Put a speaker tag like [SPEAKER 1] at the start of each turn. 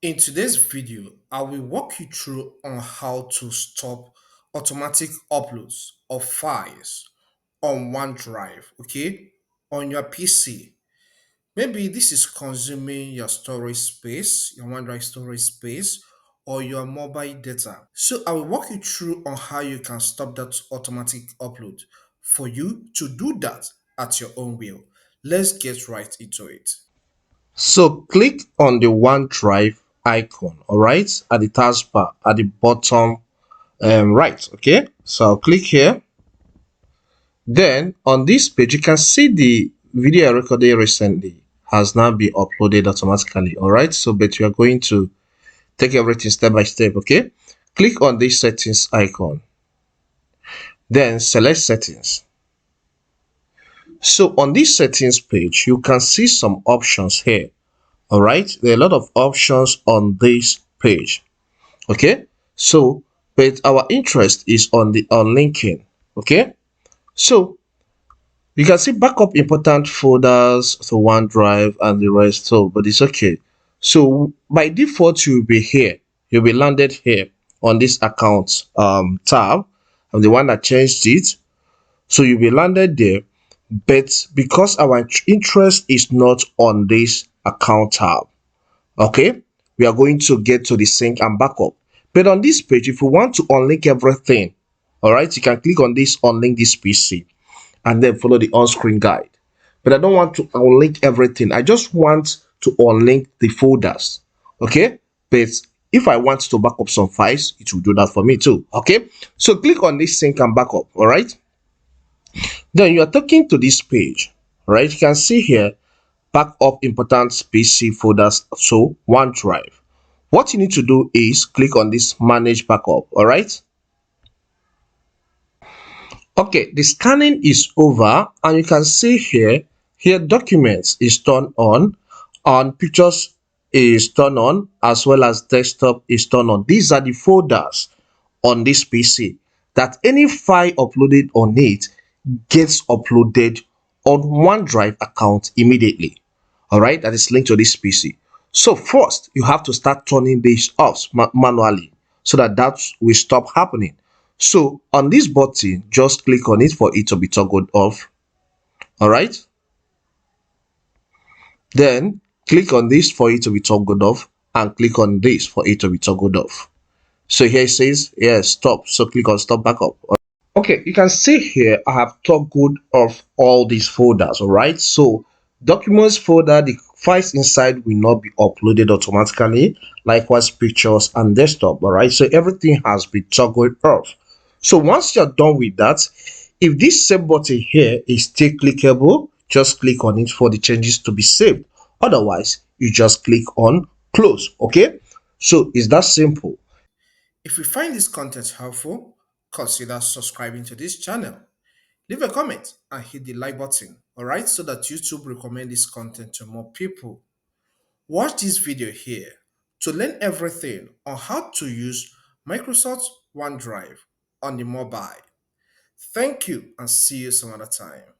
[SPEAKER 1] In today's video, I will walk you through on how to stop automatic uploads of files on OneDrive, okay, on your PC. Maybe this is consuming your storage space, your OneDrive storage space, or your mobile data. So I will walk you through on how you can stop that automatic upload for you to do that at your own will. Let's get right into it.
[SPEAKER 2] So click on the OneDrive icon, all right, at the taskbar at the bottom right. Okay, so I'll click here. Then on this page, you can see the video I recorded recently has now been uploaded automatically. All right, so but we are going to take everything step by step. Okay, click on this settings icon, then select settings. So on this settings page, you can see some options here. All right, there are a lot of options on this page. Okay, so but our interest is on the unlinking. Okay, so you can see backup important folders to OneDrive and the rest. So but it's okay. So by default you'll be here, you'll be landed here on this account tab. I'm the one that changed it, so you'll be landed there. But because our interest is not on this account tab, okay, we are going to get to the sync and backup. But on this page, if you want to unlink everything, all right, you can click on this unlink this PC and then follow the on-screen guide. But I don't want to unlink everything. I just want to unlink the folders. Okay, but if I want to back up some files, it will do that for me too. Okay, so click on this sync and backup. All right, then you are talking to this page. All right, you can see here back up important PC folders, so OneDrive. What you need to do is click on this manage backup. All right, okay, the scanning is over and you can see here documents is turned on and pictures is turned on, as well as desktop is turned on. These are the folders on this PC that any file uploaded on it gets uploaded on OneDrive account immediately. All right, that is linked to this PC. So first you have to start turning this off manually so that will stop happening. So on this button, just click on it for it to be toggled off. All right, then click on this for it to be toggled off and click on this for it to be toggled off. So here it says yes, stop, so click on stop backup. Okay, you can see here I have toggled off all these folders. All right, so documents folder, the files inside will not be uploaded automatically, likewise pictures and desktop. All right, so everything has been toggled off. So once you're done with that, if this save button here is still clickable, just click on it for the changes to be saved. Otherwise you just click on close. Okay, so it's that simple.
[SPEAKER 1] If you find this content helpful, consider subscribing to this channel. Leave a comment and hit the like button, alright, so that YouTube recommend this content to more people. Watch this video here to learn everything on how to use Microsoft OneDrive on the mobile. Thank you and see you some other time.